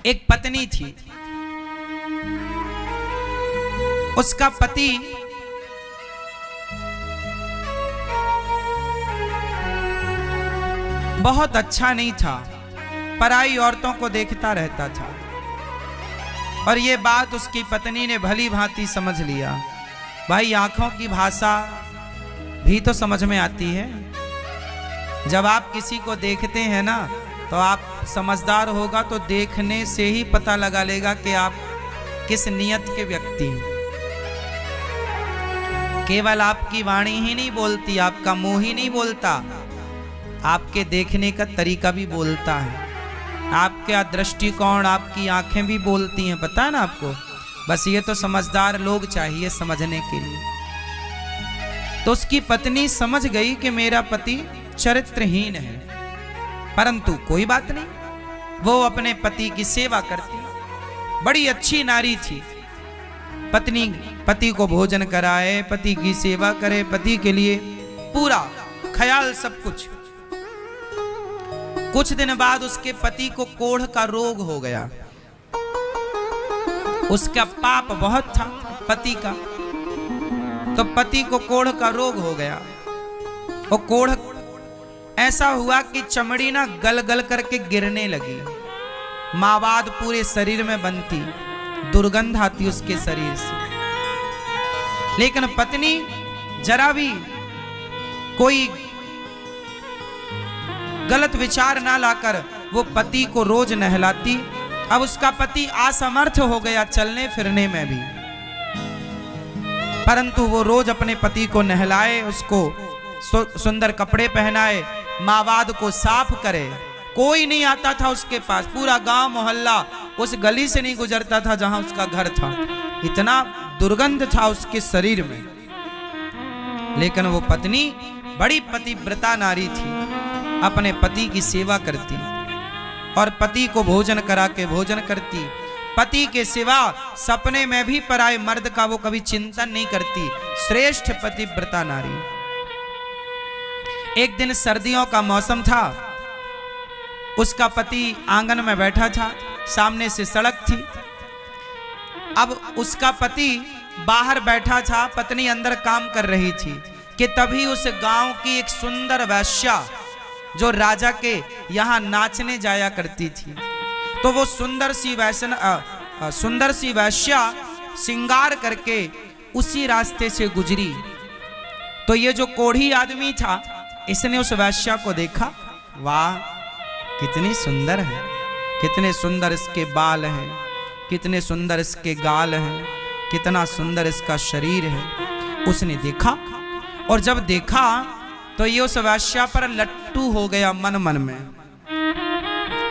एक पत्नी थी, उसका पति बहुत अच्छा नहीं था, पराई औरतों को देखता रहता था। और ये बात उसकी पत्नी ने भली भांति समझ लिया। भाई आंखों की भाषा भी तो समझ में आती है। जब आप किसी को देखते हैं ना, तो आप समझदार होगा तो देखने से ही पता लगा लेगा कि आप किस नियत के व्यक्ति हैं। केवल आपकी वाणी ही नहीं बोलती, आपका मुंह ही नहीं बोलता, आपके देखने का तरीका भी बोलता है। आपका दृष्टिकोण, आपकी आंखें भी बोलती हैं, पता है ना आपको। बस ये तो समझदार लोग चाहिए समझने के लिए। तो उसकी पत्नी समझ गई कि मेरा पति चरित्रहीन है, परंतु कोई बात नहीं, वो अपने पति की सेवा करती। बड़ी अच्छी नारी थी। पत्नी पति को भोजन कराए, पति की सेवा करे, पति के लिए पूरा ख्याल, सब कुछ। कुछ दिन बाद उसके पति को कोढ़ का रोग हो गया। उसका पाप बहुत था पति का, तो पति को कोढ़ का रोग हो गया। वो कोढ़ ऐसा हुआ कि चमड़ी ना गल गल करके गिरने लगी, मावाद पूरे शरीर में बनती, दुर्गंध आती उसके शरीर से। लेकिन पत्नी जरा भी कोई गलत विचार ना लाकर वो पति को रोज नहलाती। अब उसका पति असमर्थ हो गया चलने फिरने में भी, परंतु वो रोज अपने पति को नहलाए, उसको सुंदर कपड़े पहनाए, मावाद को साफ करे। कोई नहीं आता था उसके पास, पूरा गांव मोहल्ला उस गली से नहीं गुजरता था जहां उसका घर था, इतना दुर्गंध था उसके शरीर में। लेकिन वो पत्नी बड़ी पतिव्रता नारी थी, अपने पति की सेवा करती और पति को भोजन करा के भोजन करती। पति के सिवा सपने में भी पराए मर्द का वो कभी चिंतन नहीं करती। श्रेष्ठ पतिव्रता नारी। एक दिन सर्दियों का मौसम था, उसका पति आंगन में बैठा था, सामने से सड़क थी। अब उसका पति बाहर बैठा था, पत्नी अंदर काम कर रही थी कि तभी उस गांव की एक सुंदर वैश्या जो राजा के यहाँ नाचने जाया करती थी, तो वो सुंदर सी वैश्या श्रृंगार करके उसी रास्ते से गुजरी। तो ये जो कोढ़ी आदमी था, इसने उस वैश्या को देखा, वाह कितनी सुंदर है, कितने सुंदर इसके बाल हैं, कितने सुंदर इसके गाल हैं, कितना सुंदर इसका शरीर है। उसने देखा, और जब देखा तो ये उस वैश्या पर लट्टू हो गया। मन मन में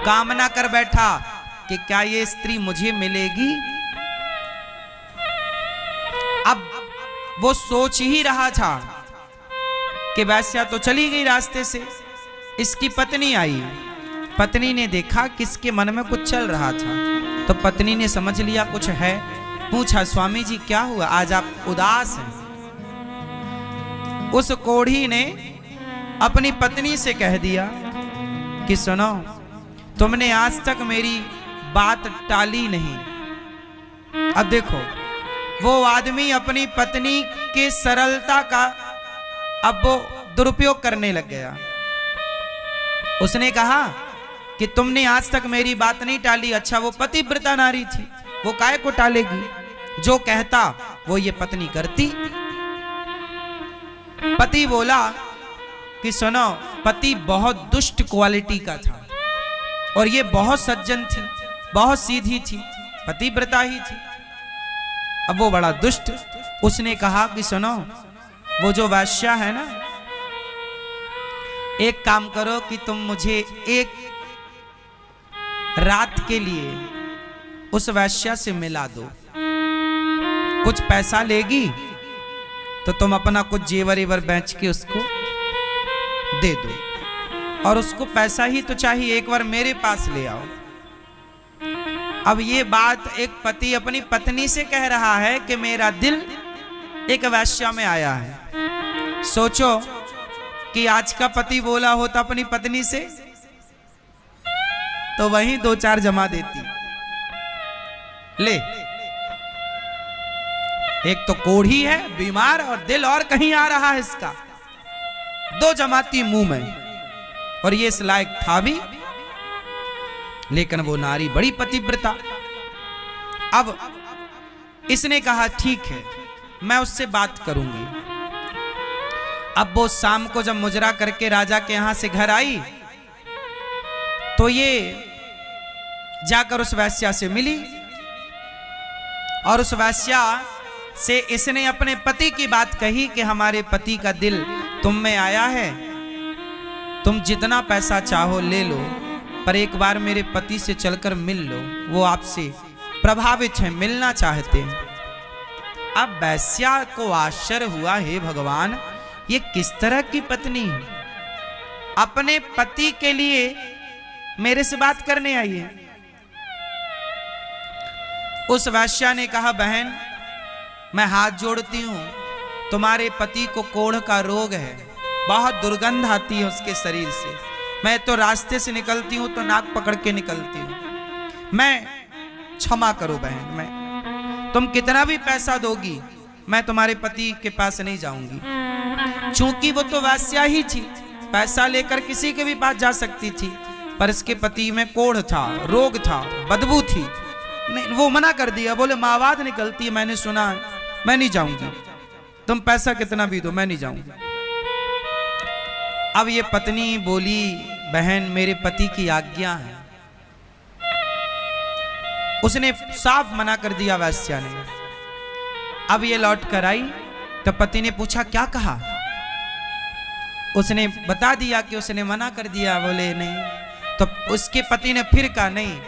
कामना कर बैठा कि क्या ये स्त्री मुझे मिलेगी। अब वो सोच ही रहा था कि वैश्या तो चली गई रास्ते से, इसकी पत्नी आई। पत्नी ने देखा कि इसके मन में कुछ चल रहा था, तो पत्नी ने समझ लिया कुछ है। पूछा, स्वामी जी क्या हुआ, आज आप उदास हैं। उस कोढ़ी ने अपनी पत्नी से कह दिया कि सुनो, तुमने आज तक मेरी बात टाली नहीं। अब देखो, वो आदमी अपनी पत्नी के सरलता का अब वो दुरुपयोग करने लग गया। उसने कहा कि तुमने आज तक मेरी बात नहीं टाली। अच्छा, वो पतिव्रता नारी थी, वो काहे को टालेगी, जो कहता वो ये पत्नी करती। पति बोला कि सुनो, पति बहुत दुष्ट क्वालिटी का था और ये बहुत सज्जन थी, बहुत सीधी थी, पतिव्रता ही थी। अब वो बड़ा दुष्ट। उसने कहा कि सुनो, वो जो वैश्या है ना, एक काम करो कि तुम मुझे एक रात के लिए उस वैश्या से मिला दो। कुछ पैसा लेगी तो तुम अपना कुछ जेवर एवर बेच के उसको दे दो, और उसको पैसा ही तो चाहिए, एक बार मेरे पास ले आओ। अब ये बात एक पति अपनी पत्नी से कह रहा है कि मेरा दिल एक वैश्या में आया है। सोचो कि आज का पति बोला होता अपनी पत्नी से, तो वहीं दो चार जमा देती। ले, एक तो कोढ़ी है बीमार और दिल और कहीं आ रहा है इसका, दो जमाती मुंह में, और ये इस लायक था भी। लेकिन वो नारी बड़ी पतिव्रता। अब इसने कहा ठीक है मैं उससे बात करूंगी। अब वो शाम को जब मुजरा करके राजा के यहां से घर आई तो ये जाकर उस वैश्या से मिली, और उस वैश्या से इसने अपने पति की बात कही कि हमारे पति का दिल तुम में आया है, तुम जितना पैसा चाहो ले लो, पर एक बार मेरे पति से चलकर मिल लो, वो आपसे प्रभावित हैं, मिलना चाहते हैं। अब वैश्या को आश्चर्य हुआ, हे भगवान ये किस तरह की पत्नी है, अपने पति के लिए मेरे से बात करने आई है। उस वैश्या ने कहा बहन मैं हाथ जोड़ती हूं, तुम्हारे पति को कोढ़ का रोग है, बहुत दुर्गंध आती है उसके शरीर से, मैं तो रास्ते से निकलती हूं तो नाक पकड़ के निकलती हूं, मैं क्षमा करो बहन, मैं तुम कितना भी पैसा दोगी मैं तुम्हारे पति के पास नहीं जाऊंगी। चूंकि वो तो वैश्या ही थी, पैसा लेकर किसी के भी पास जा सकती थी, पर इसके पति में कोढ़ था, रोग था, बदबू थी, नहीं वो मना कर दिया, बोले मावाद निकलती है, मैंने सुना, मैं नहीं जाऊंगी, तुम पैसा कितना भी दो मैं नहीं जाऊंगी। अब ये पत्नी बोली बहन मेरे पति की आज्ञा है, उसने साफ मना कर दिया वैश्या ने। अब ये लौट कर आई तो पति ने पूछा क्या कहा, उसने बता दिया कि उसने मना कर दिया, बोले नहीं। तो उसके पति ने फिर कहा नहीं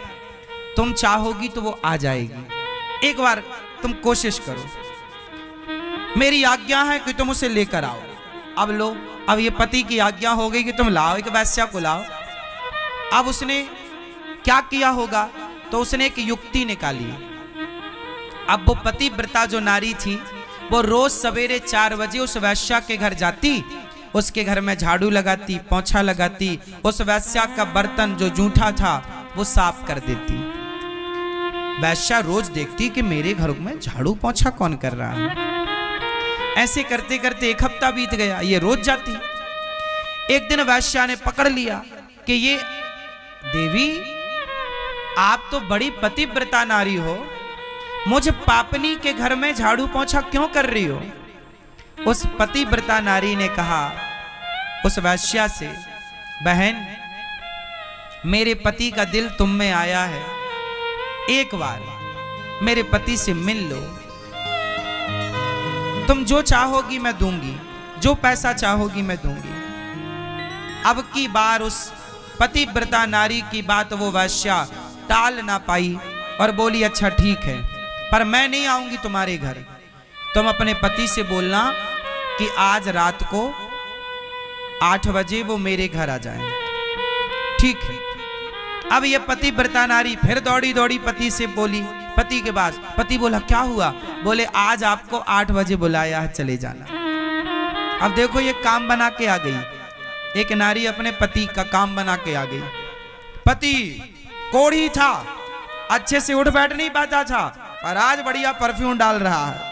तुम चाहोगी तो वो आ जाएगी, एक बार तुम कोशिश करो, मेरी आज्ञा है कि तुम उसे लेकर आओ। अब लो, अब ये पति की आज्ञा हो गई कि तुम लाओ, एक वैश्या को लाओ। अब उसने क्या किया होगा, तो उसने एक युक्ति निकाली। अब वो पतिव्रता जो नारी थी वो रोज सवेरे 4 बजे उस वैश्या के घर जाती, उसके घर में झाड़ू लगाती, पोंछा लगाती, उस वैश्या का बर्तन जो जूठा था वो साफ कर देती। वैश्या रोज देखती कि मेरे घर में झाड़ू पोंछा कौन कर रहा है। ऐसे करते करते 1 हफ्ता बीत गया, ये रोज जाती। एक दिन वैश्या ने पकड़ लिया कि ये देवी आप तो बड़ी पतिव्रता नारी हो, मुझ पापनी के घर में झाड़ू पोंछा क्यों कर रही हो। उस पतिव्रता नारी ने कहा उस वैश्या से बहन मेरे पति का दिल तुम में आया है, एक बार मेरे पति से मिल लो, तुम जो चाहोगी मैं दूंगी, जो पैसा चाहोगी मैं दूंगी। अब की बार उस पतिव्रता नारी की बात वो वैश्या टाल ना पाई और बोली अच्छा ठीक है, पर मैं नहीं आऊंगी तुम्हारे घर, तुम अपने पति से बोलना कि आज रात को 8 बजे वो मेरे घर आ जाए। ठीक है। अब ये पतिव्रता नारी फिर दौड़ी दौड़ी पति से बोली, पति के पास। पति बोला क्या हुआ, बोले आज आपको 8 बजे बुलाया है, चले जाना। अब देखो ये काम बना के आ गई, एक नारी अपने पति का काम बना के आ गई। पति कोढ़ी था, अच्छे से उठ बैठ नहीं पाता था, पर आज बढ़िया परफ्यूम डाल रहा है,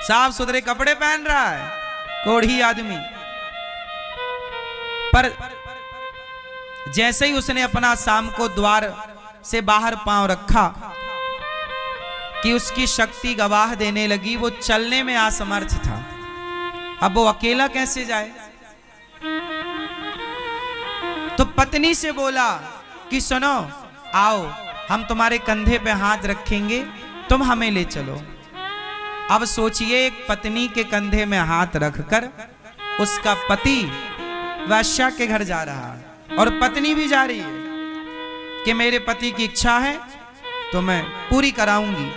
साफ सुथरे कपड़े पहन रहा है, कोढ़ी आदमी। पर जैसे ही उसने अपना शाम को द्वार से बाहर पांव रखा कि उसकी शक्ति गवाह देने लगी, वो चलने में असमर्थ था। अब वो अकेला कैसे जाए। तो पत्नी से बोला कि सुनो आओ हम तुम्हारे कंधे पे हाथ रखेंगे, तुम हमें ले चलो। अब सोचिए एक पत्नी के कंधे में हाथ रखकर उसका पति वैश्या के घर जा रहा है और पत्नी भी जा रही है कि मेरे पति की इच्छा है तो मैं पूरी कराऊंगी।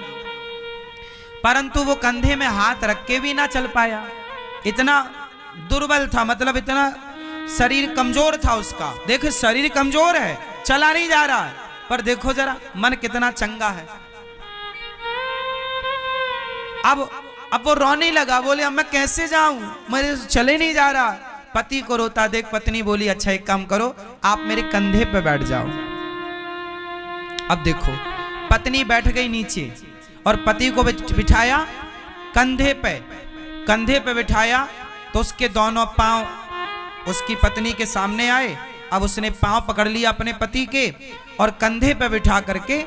परंतु वो कंधे में हाथ रख के भी ना चल पाया, इतना दुर्बल था, मतलब इतना शरीर कमजोर था उसका। देखो शरीर कमजोर है, चला नहीं जा रहा है, पर देखो जरा मन कितना चंगा है। अब वो रोने लगा, बोले अब मैं कैसे जाऊं, मेरे चले नहीं जा रहा। पति को रोता देख पत्नी बोली अच्छा एक काम करो, आप मेरे कंधे पे बैठ जाओ। अब देखो पत्नी बैठ गई नीचे और पति को बिठाया कंधे पे बिठाया, तो उसके दोनों पांव उसकी पत्नी के सामने आए। अब उसने पांव पकड़ लिया अपने पति के और कंधे पे बिठा करके,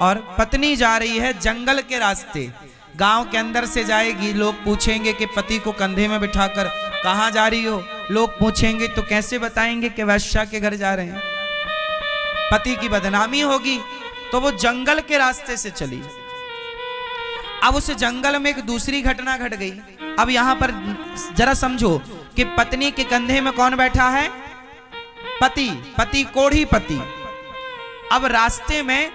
और पत्नी जा रही है जंगल के रास्ते, गांव के अंदर से जाएगी। लोग पूछेंगे कि पति को कंधे में बिठाकर कहाँ जा रही हो, लोग पूछेंगे तो कैसे बताएंगे कि वैश्या के घर जा रहे हैं, पति की बदनामी होगी। तो वो जंगल के रास्ते से चली। अब उस जंगल में एक दूसरी घटना घट गई। अब यहां पर जरा समझो कि पत्नी के कंधे में कौन बैठा है? पति कोढ़ी पति। अब रास्ते में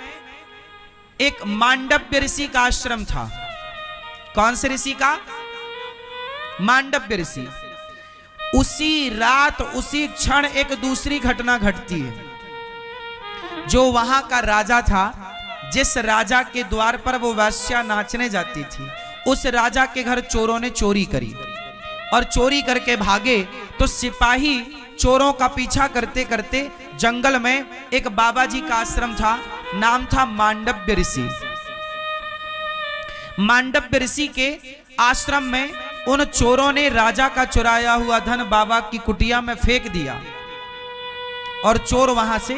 एक मांडव्य ऋषि का आश्रम था। कौन से ऋषि का? मांडव्य ऋषि। उसी रात उसी क्षण एक दूसरी घटना घटती है। जो वहां का राजा था, जिस राजा के द्वार पर वो वैश्या नाचने जाती थी, उस राजा के घर चोरों ने चोरी करी और चोरी करके भागे। तो सिपाही चोरों का पीछा करते करते जंगल में एक बाबा जी का आश्रम था, नाम था मांडव्य ऋषि। मांडव्य ऋषि के आश्रम में उन चोरों ने राजा का चुराया हुआ धन बाबा की कुटिया में फेंक दिया और चोर वहां से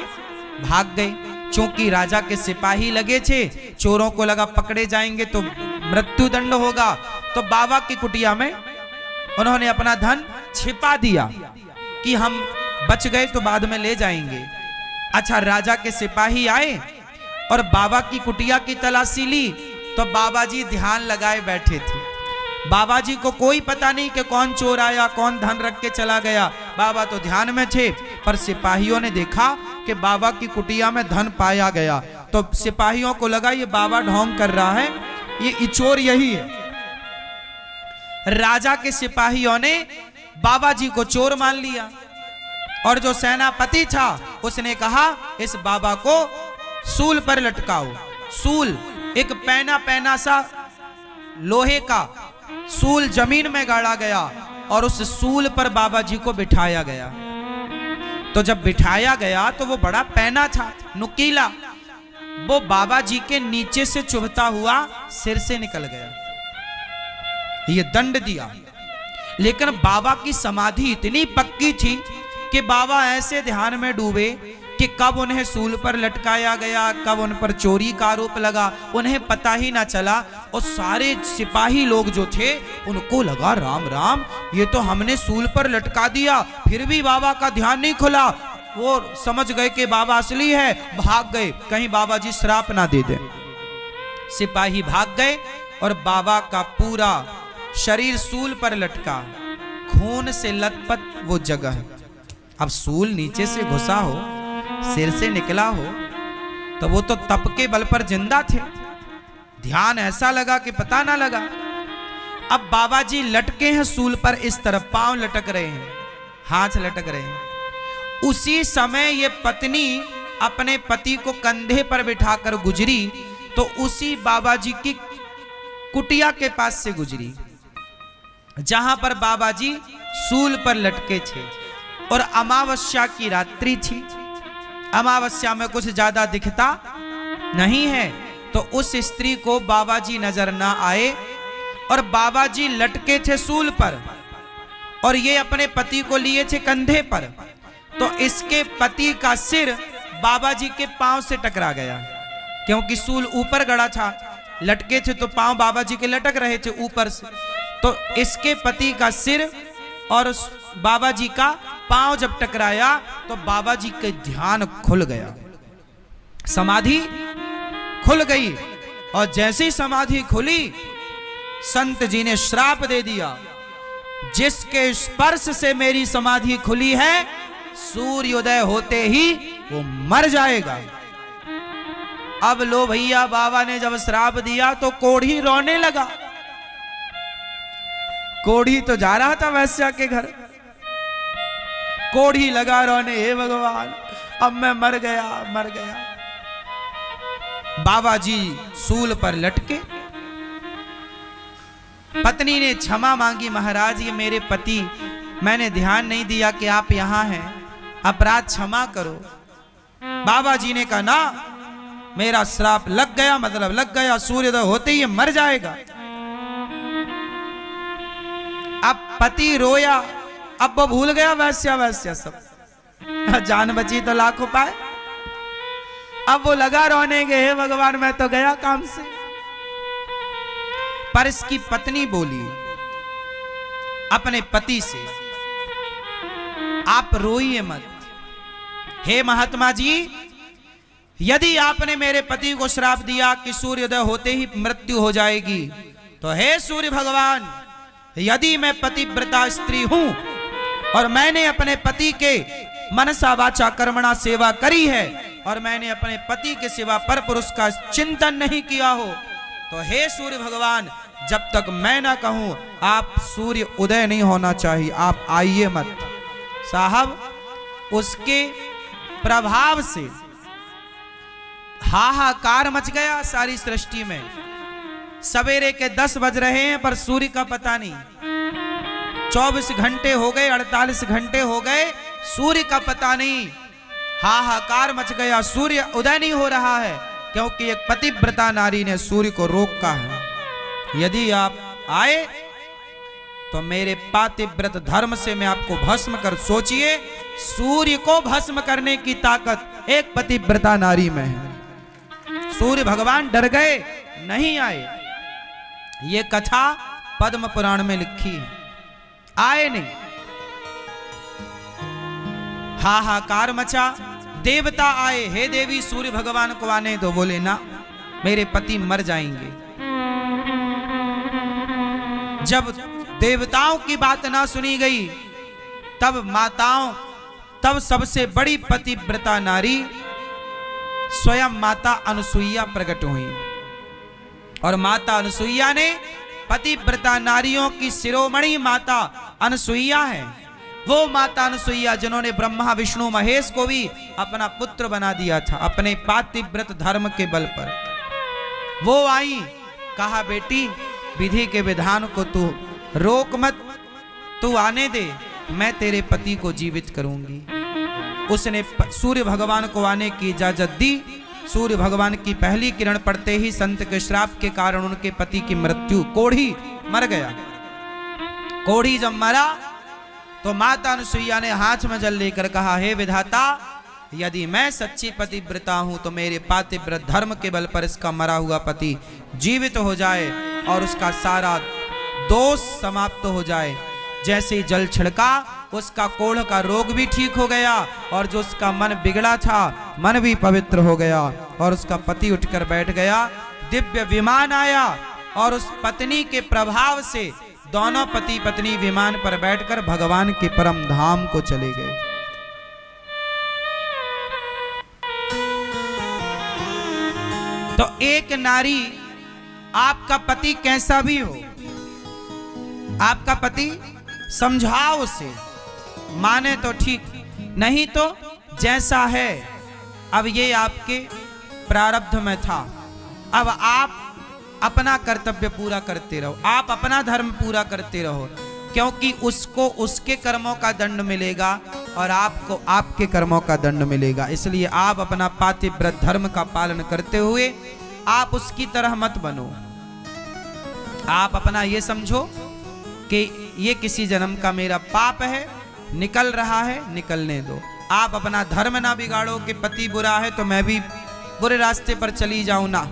भाग गए। क्योंकि राजा के सिपाही लगे थे, चोरों को लगा पकड़े जाएंगे तो मृत्युदंड होगा, तो बाबा की कुटिया में उन्होंने अपना धन छिपा दिया कि हम बच गए तो बाद में ले जाएंगे। अच्छा, राजा के सिपाही आए और बाबा की कुटिया की तलाशी ली, तो बाबा जी ध्यान लगाए बैठे थे। बाबा जी को कोई पता नहीं कि कौन चोर आया, कौन धन रख के चला गया। बाबा तो ध्यान में थे, पर सिपाहियों ने देखा कि बाबा की कुटिया में धन पाया गया, तो सिपाहियों को लगा ये बाबा ढोंग कर रहा है, ये चोर यही है। राजा के सिपाहियों ने बाबा जी को चोर मान लिया और जो सेनापति था उसने कहा इस बाबा को सूल पर लटकाओ। सूल एक पैना सा लोहे का सूल जमीन में गाड़ा गया और उस सूल पर बाबा जी को बिठाया गया। तो जब बिठाया गया तो वो बड़ा पैना था, नुकीला, वो बाबा जी के नीचे से चुभता हुआ सिर से निकल गया। ये दंड दिया, लेकिन बाबा की समाधि इतनी पक्की थी कि बाबा ऐसे ध्यान में डूबे कि कब उन्हें सूल पर लटकाया गया, कब उन पर चोरी का आरोप लगा, उन्हें पता ही ना चला। और सारे सिपाही लोग जो थे उनको लगा राम राम, ये तो हमने सूल पर लटका दिया, फिर भी बाबा का ध्यान नहीं खुला। वो समझ गए कि बाबा असली है, भाग गए, कहीं बाबा जी श्राप ना दे दे। सिपाही भाग गए और बाबा का पूरा शरीर सूल पर लटका, खून से लथपथ वो जगह। अब सूल नीचे से घुसा हो, सिर से निकला हो, तो वो तो तप के बल पर जिंदा थे। ध्यान ऐसा लगा कि पता ना लगा। अब बाबा जी लटके हैं सूल पर, इस तरफ पांव लटक रहे हैं, हाथ लटक रहे हैं। उसी समय ये पत्नी अपने पति को कंधे पर बिठाकर गुजरी, तो उसी बाबा जी की कुटिया के पास से गुजरी जहां पर बाबा जी सूल पर लटके थे। और अमावस्या की रात्रि थी, अमावस्या में कुछ ज्यादा दिखता नहीं है, तो उस स्त्री को बाबा जी नजर ना आए और बाबा जी लटके थे सूल पर और ये अपने पति को लिए थे कंधे पर। तो इसके पति का सिर बाबा जी के पांव से टकरा गया, क्योंकि सूल ऊपर गड़ा था, लटके थे तो पांव बाबा जी के लटक रहे थे ऊपर से। तो इसके पति का सिर और बाबा जी का पांव जब टकराया तो बाबा जी के ध्यान खुल गया, समाधि खुल गई। और जैसे ही समाधि खुली, संत जी ने श्राप दे दिया, जिसके स्पर्श से मेरी समाधि खुली है, सूर्योदय होते ही वो मर जाएगा। अब लो भैया, बाबा ने जब श्राप दिया तो कोढ़ी रोने लगा। कोढ़ी तो जा रहा था वैश्या के घर, कोढ़ी लगा रोने, हे भगवान अब मैं मर गया, मर गया। बाबा जी सूल पर लटके। पत्नी ने क्षमा मांगी, महाराज ये मेरे पति, मैंने ध्यान नहीं दिया कि आप यहां हैं, अपराध क्षमा करो। बाबा जी ने कहा ना, मेरा श्राप लग गया, मतलब लग गया, सूर्योदय होते ही मर जाएगा। अब पति रोया, अब वो भूल गया वैश्या वैश्या सब, जान बची तो लाखों पाए। अब वो लगा रोने के, हे भगवान मैं तो गया काम से। पर इसकी पत्नी बोली अपने पति से, आप रोइए मत। हे महात्मा जी, यदि आपने मेरे पति को श्राप दिया कि सूर्योदय होते ही मृत्यु हो जाएगी, तो हे सूर्य भगवान, यदि मैं पतिव्रता स्त्री हूं और मैंने अपने पति के मनसा वाचा कर्मणा सेवा करी है और मैंने अपने पति के सिवा पर पुरुष का चिंतन नहीं किया हो, तो हे सूर्य भगवान, जब तक मैं ना कहूं आप सूर्य उदय नहीं होना चाहिए, आप आइए मत। साहब, उसके प्रभाव से हाहाकार मच गया सारी सृष्टि में। सवेरे के 10 बज रहे हैं पर सूर्य का पता नहीं, 24 घंटे हो गए, 48 घंटे हो गए, सूर्य का पता नहीं। हाहाकार मच गया, सूर्य उदय नहीं हो रहा है, क्योंकि एक पतिव्रता नारी ने सूर्य को रोका है। यदि आप आए तो मेरे पातिव्रत धर्म से मैं आपको भस्म कर, सोचिए सूर्य को भस्म करने की ताकत एक पतिव्रता नारी में है। सूर्य भगवान डर गए, नहीं आए। ये कथा पद्म पुराण में लिखी है, आए नहीं। हाहाकार मचा, देवता आए, हे देवी सूर्य भगवान को आने दो। बोले ना, मेरे पति मर जाएंगे। जब देवताओं की बात ना सुनी गई, तब सबसे बड़ी पतिव्रता नारी स्वयं माता अनुसुईया प्रकट हुई। और माता अनुसुईया ने, पतिव्रता नारियों की शिरोमणि माता अनुसुईया है, वो माता अनुसुईया जिन्होंने ब्रह्मा विष्णु महेश को भी अपना पुत्र बना दिया था अपने पातिव्रत धर्म के बल पर। वो आई, कहा बेटी विधि के विधान को तू रोक मत, तू आने दे, मैं तेरे पति को जीवित करूंगी। उसने सूर्य भगवान को आने की इजाजत दी। सूर्य भगवान की पहली किरण पड़ते ही संत के श्राप के कारण उनके पति की मृत्यु, कोढ़ी मर गया। कोढ़ी जब मरा तो माता अनुसुईया ने हाथ में जल लेकर कहा, हे विधाता, यदि मैं सच्ची पतिव्रता हूं तो मेरे पातिव्रत धर्म के बल पर इसका मरा हुआ पति जीवित हो जाए और उसका सारा दोष समाप्त हो जाए। जैसे ही जल छिड़का, उसका कोढ़ का रोग भी ठीक हो गया और जो उसका मन बिगड़ा था, मन भी पवित्र हो गया और उसका पति उठकर बैठ गया। दिव्य विमान आया और उस पत्नी के प्रभाव से दोनों पति पत्नी विमान पर बैठकर भगवान के परम धाम को चले गए। तो एक नारी, आपका पति कैसा भी हो, आपका पति समझाओ उसे, माने तो ठीक, नहीं तो जैसा है। अब ये आपके प्रारब्ध में था, अब आप अपना कर्तव्य पूरा करते रहो, आप अपना धर्म पूरा करते रहो, क्योंकि उसको उसके कर्मों का दंड मिलेगा और आपको आपके कर्मों का दंड मिलेगा। इसलिए आप अपना पातिव्रत धर्म का पालन करते हुए आप उसकी तरह मत बनो। आप अपना ये समझो कि ये किसी जन्म का मेरा पाप है, निकल रहा है, निकलने दो। आप अपना धर्म ना बिगाड़ो कि पति बुरा है तो मैं भी बुरे रास्ते पर चली जाऊं, ना।